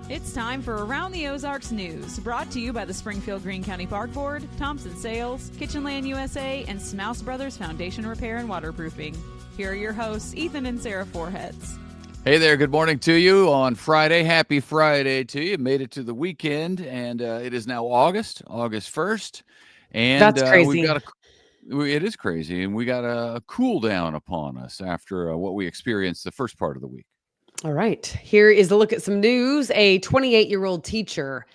It's time for Around the Ozarks News, brought to you by the Springfield Greene County Park Board, Thompson Sales, Kitchenland USA, and Smouse Brothers Foundation Repair and Waterproofing. Here are your hosts, Ethan and Sarah Foreheads. Hey there, good morning to you on Friday. Happy Friday to you. Made it to the weekend, and it is now August 1st. And That's crazy. It is crazy, and we got a cool down upon us after what we experienced the first part of the week. All right. Here is a look at some news. A 28-year-old teacher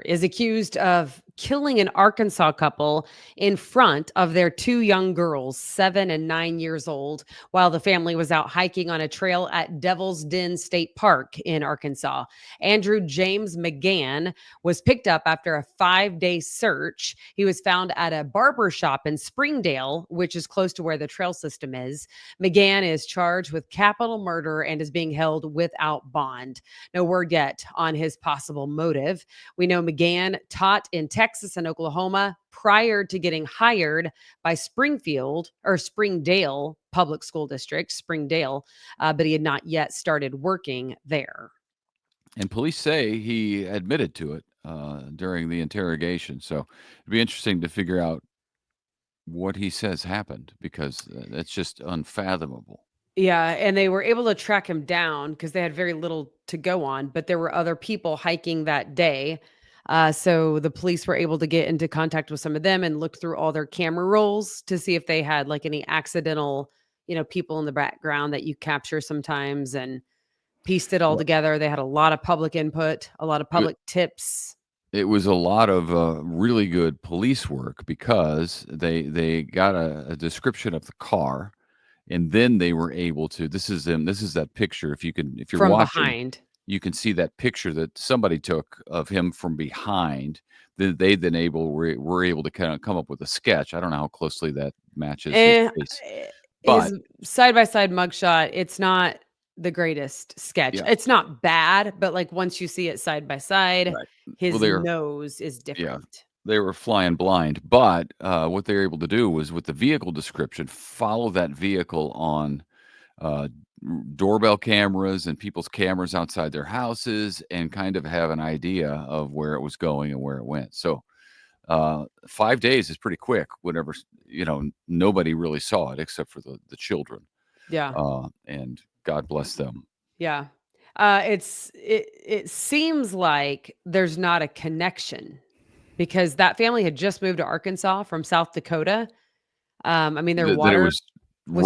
is accused of killing an Arkansas couple in front of their two young girls, 7 and 9 years old, while the family was out hiking on a trail at Devil's Den State Park in Arkansas. Andrew James McGann was picked up after a 5-day search. He was found at a barber shop in Springdale, which is close to where the trail system is. McGann is charged with capital murder and is being held without bond. No word yet on his possible motive. We know McGann taught in Texas and Oklahoma prior to getting hired by Springdale Public School District, but he had not yet started working there. And police say he admitted to it during the interrogation. So it'd be interesting to figure out what he says happened, because that's just unfathomable. Yeah, and they were able to track him down because they had very little to go on, but there were other people hiking that day. So the police were able to get into contact with some of them and look through all their camera rolls to see if they had like any accidental, people in the background that you capture sometimes, and pieced it all together. They had a lot of public input, a lot of public tips. It was a lot of really good police work, because they got a description of the car, and then they were able to. This is that picture. If you're from watching, behind, you can see that picture that somebody took of him from behind. They then were able to kind of come up with a sketch. I don't know how closely that matches his face, but his side-by-side mugshot, it's not the greatest sketch. Yeah. It's not bad, but like once you see it side by side, Right. his nose is different. They were flying blind, but what they were able to do was, with the vehicle description, follow that vehicle on doorbell cameras and people's cameras outside their houses, and kind of have an idea of where it was going and where it went. So 5 days is pretty quick whenever, nobody really saw it except for the children. Yeah. And God bless them. Yeah. It seems like there's not a connection, because that family had just moved to Arkansas from South Dakota. Their water was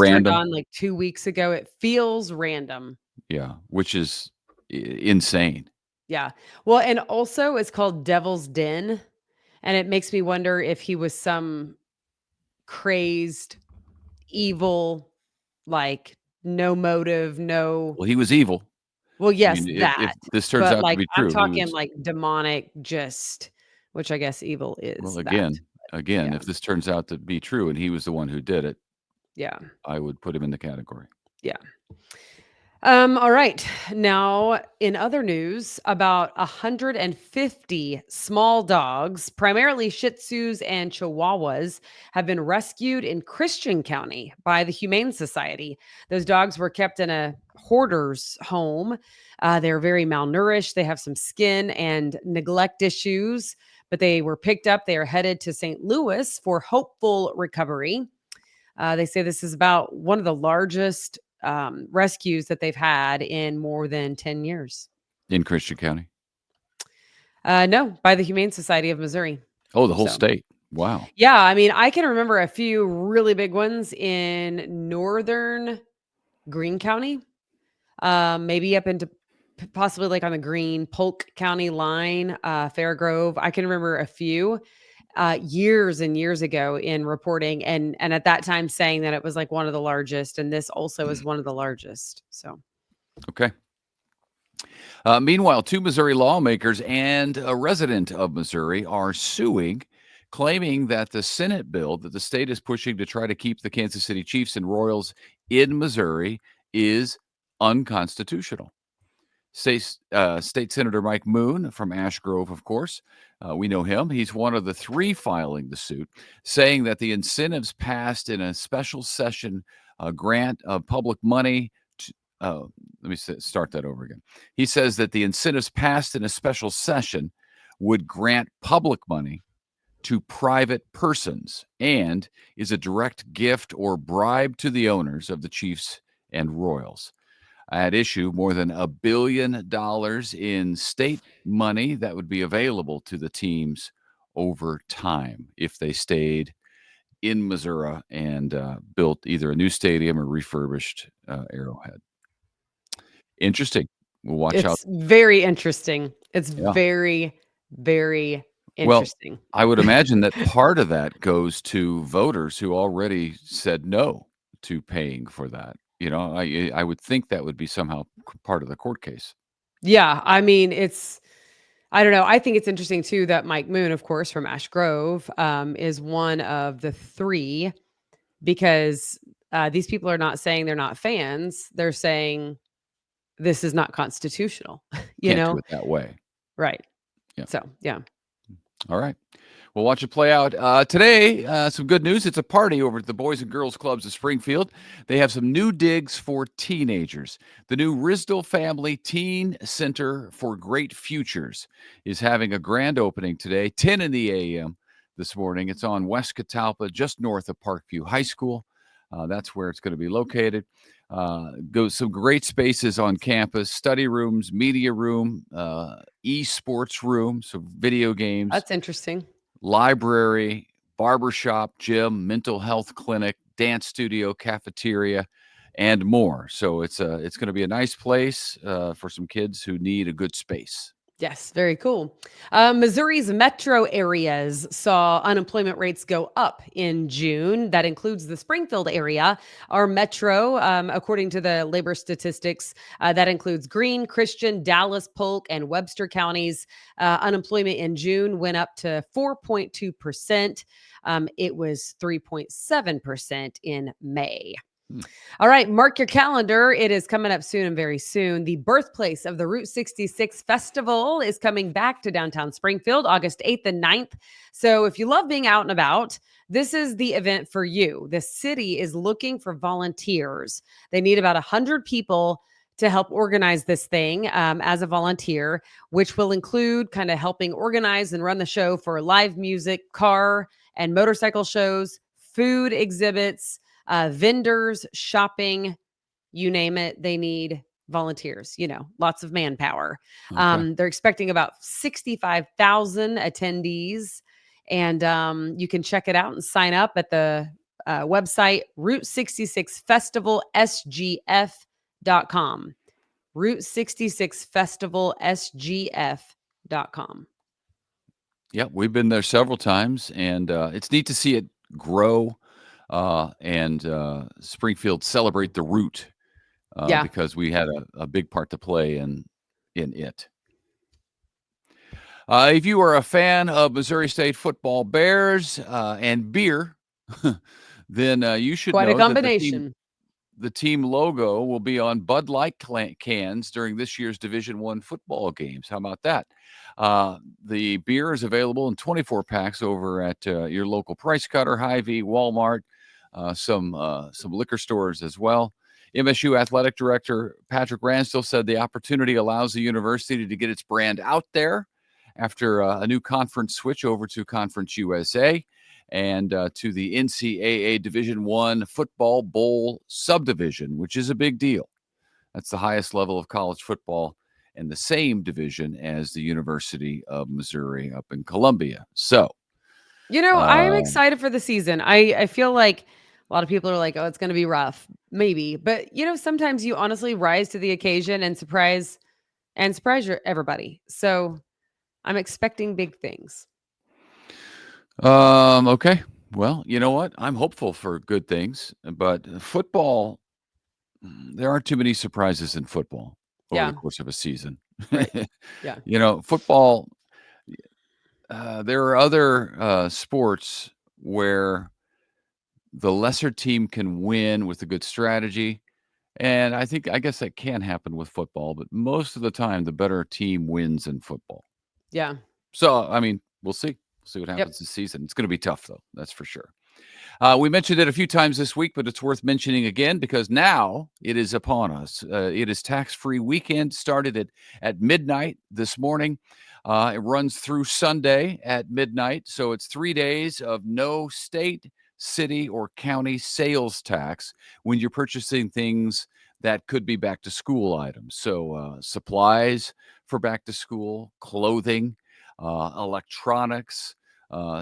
turned on like 2 weeks ago. It feels random. Yeah, which is insane. Yeah. Well, and also it's called Devil's Den, and it makes me wonder if he was some crazed, evil, like no motive, no. Well, he was evil. Well, yes, I mean, that. if this turns out to be true, I'm talking like demonic, which I guess evil is. Well, again, yeah. If this turns out to be true and he was the one who did it, yeah, I would put him in the category. Yeah. All right. Now, in other news, about 150 small dogs, primarily Shih Tzus and Chihuahuas, have been rescued in Christian County by the Humane Society. Those dogs were kept in a hoarder's home. They're very malnourished. They have some skin and neglect issues, but they were picked up. They are headed to St. Louis for hopeful recovery. They say this is about one of the largest rescues that they've had in more than 10 years. In Christian County? No, by the Humane Society of Missouri. Oh, the whole state. Wow. Yeah. I can remember a few really big ones in northern Greene County, maybe up into possibly like on the Greene Polk County line, Fairgrove. I can remember a few years and years ago in reporting, and at that time saying that it was like one of the largest, and this also is one of the largest. So, okay. Meanwhile, 2 Missouri lawmakers and a resident of Missouri are suing, claiming that the Senate bill that the state is pushing to try to keep the Kansas City Chiefs and Royals in Missouri is unconstitutional. State Senator Mike Moon from Ash Grove, of course. We know him. He's one of the 3 filing the suit, saying that the incentives passed in a special session grant of public money let me start that over again. He says that the incentives passed in a special session would grant public money to private persons and is a direct gift or bribe to the owners of the Chiefs and Royals. At issue, more than $1 billion in state money that would be available to the teams over time if they stayed in Missouri and built either a new stadium or refurbished Arrowhead. Interesting. We'll watch out. It's very interesting. It's Yeah. very, very Well, interesting. I would imagine that part of that goes to voters who already said no to paying for that. I would think that would be somehow part of the court case. Yeah, I mean, I don't know. I think it's interesting too that Mike Moon, of course, from Ash Grove, is one of the three because these people are not saying they're not fans. They're saying this is not constitutional, Can't do it that way. Right. Yeah. So, yeah. All right. We'll watch it play out. Today, some good news. It's a party over at the Boys and Girls Clubs of Springfield. They have some new digs for teenagers. The new Risdell Family Teen Center for Great Futures is having a grand opening today, 10 in the a.m. this morning. It's on West Catalpa, just north of Parkview High School. That's where it's going to be located. Some great spaces on campus, study rooms, media room, esports room, so video games. That's interesting. Library, barbershop, gym, mental health clinic, dance studio, cafeteria, and more. So it's going to be a nice place for some kids who need a good space. Yes, very cool. Missouri's metro areas saw unemployment rates go up in June. That includes the Springfield area. Our metro, according to the labor statistics, that includes Greene, Christian, Dallas, Polk, and Webster counties. Unemployment in June went up to 4.2%. It was 3.7% in May. All right, mark your calendar. It is coming up soon and very soon. The birthplace of the Route 66 Festival is coming back to downtown Springfield, August 8th and 9th. So if you love being out and about, this is the event for you. The city is looking for volunteers. They need about 100 people to help organize this thing as a volunteer, which will include kind of helping organize and run the show for live music, car and motorcycle shows, food exhibits, vendors, shopping, you name it. They need volunteers, lots of manpower. Okay. They're expecting about 65,000 attendees. And you can check it out and sign up at the website, Route66FestivalSGF.com. Route66FestivalSGF.com. Yeah, we've been there several times, and it's neat to see it grow. And Springfield celebrate the route because we had a big part to play in it. If you are a fan of Missouri State football, Bears, and beer, then you should Quite know a combination. that the team logo will be on Bud Light cans during this year's Division I football games. How about that? The beer is available in 24 packs over at your local Price Cutter, Hy-Vee, Walmart, some liquor stores as well. MSU Athletic Director Patrick Ransdell said the opportunity allows the university to get its brand out there after a new conference switch over to Conference USA and to the NCAA Division I Football Bowl subdivision, which is a big deal. That's the highest level of college football and the same division as the University of Missouri up in Columbia. So, I'm excited for the season. I feel like a lot of people are like, oh, it's going to be rough. Maybe. But, sometimes you honestly rise to the occasion and surprise everybody. So I'm expecting big things. Okay. Well, you know what? I'm hopeful for good things, but football, there aren't too many surprises in football over the course of a season. Right. Yeah. Football, there are other sports where the lesser team can win with a good strategy. And I guess that can happen with football, but most of the time, the better team wins in football. Yeah. So, I mean, we'll see. We'll see what happens this season. It's going to be tough, though. That's for sure. We mentioned it a few times this week, but it's worth mentioning again because now it is upon us. It is tax-free weekend. Started at midnight this morning. It runs through Sunday at midnight. So it's 3 days of no state, city, or county sales tax when you're purchasing things that could be back to school items. So supplies for back to school, clothing, electronics.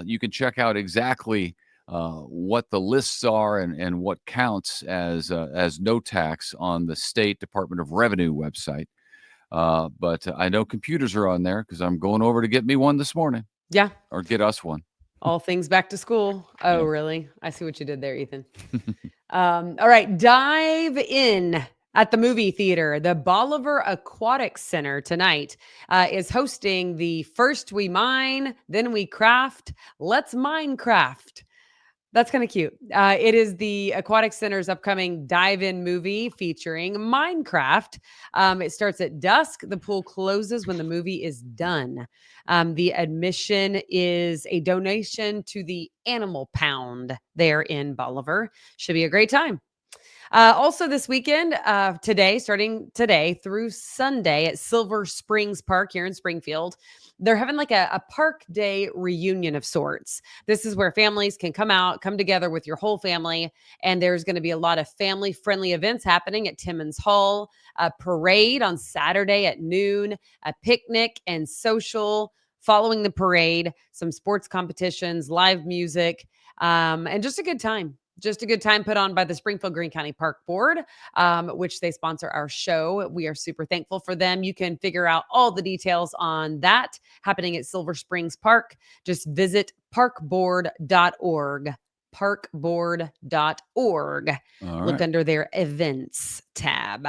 You can check out exactly what the lists are and what counts as no tax on the State Department of Revenue website. But I know computers are on there because I'm going over to get me one this morning Yeah. or get us one. All things back to school. Oh, Yep. really? I see what you did there, Ethan. All right. Dive in at the movie theater. The Bolivar Aquatic Center tonight is hosting the First We Mine, Then We Craft, Let's Minecraft. That's kind of cute. It is the Aquatic Center's upcoming dive-in movie featuring Minecraft. It starts at dusk. The pool closes when the movie is done. The admission is a donation to the Animal Pound there in Bolivar. Should be a great time. Also this weekend, starting today through Sunday at Silver Springs Park here in Springfield, they're having like a park day reunion of sorts. This is where families can come together with your whole family. And there's going to be a lot of family friendly events happening at Timmons Hall, a parade on Saturday at noon, a picnic and social following the parade, some sports competitions, live music, and just a good time. Just a good time put on by the Springfield Greene County Park Board, which they sponsor our show. We are super thankful for them. You can figure out all the details on that happening at Silver Springs Park. Just visit parkboard.org. Parkboard.org. All Look right. under their events tab.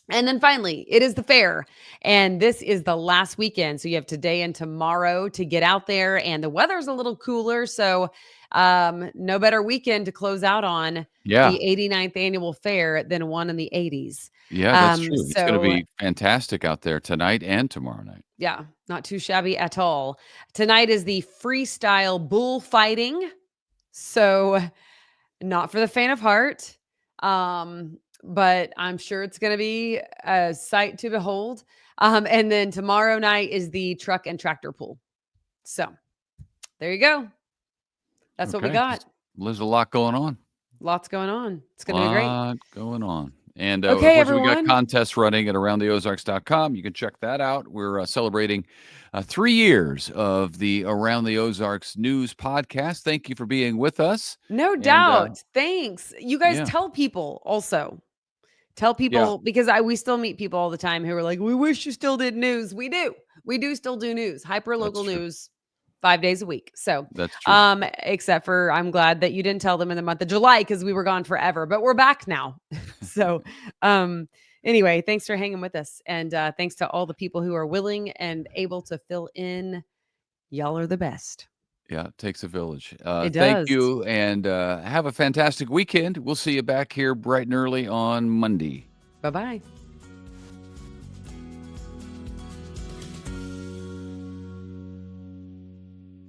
And then finally, it is the fair. And this is the last weekend. So you have today and tomorrow to get out there. And the weather's a little cooler. So no better weekend to close out on Yeah. the 89th annual fair than one in the 80s. Yeah, that's true. It's going to So be fantastic out there tonight and tomorrow night. yeah, not too shabby at all. Tonight is the freestyle bullfighting. So not for the faint of heart. But I'm sure it's going to be a sight to behold. And then tomorrow night is the truck and tractor pull. So there you go. That's what we Okay. got. There's a lot going on. Lots going on. It's going to be great. Lot going on. And of Okay, course, we got everyone. contests running at aroundtheozarks.com. You can check that out. We're celebrating 3 years of the Around the Ozarks news podcast. Thank you for being with us. No And doubt. Thanks. You guys yeah, tell people also. Tell yeah, people because we still meet people all the time who are like, we wish you still did news. We do. We do still do news, hyper that's local true. news 5 days a week. So, That's true. except for I'm glad that you didn't tell them in the month of July because we were gone forever, but we're back now. So, anyway, thanks for hanging with us. And thanks to all the people who are willing and able to fill in. Y'all are the best. Yeah, it takes a village. It Thank does. you and have a fantastic weekend. We'll see you back here bright and early on Monday. Bye bye.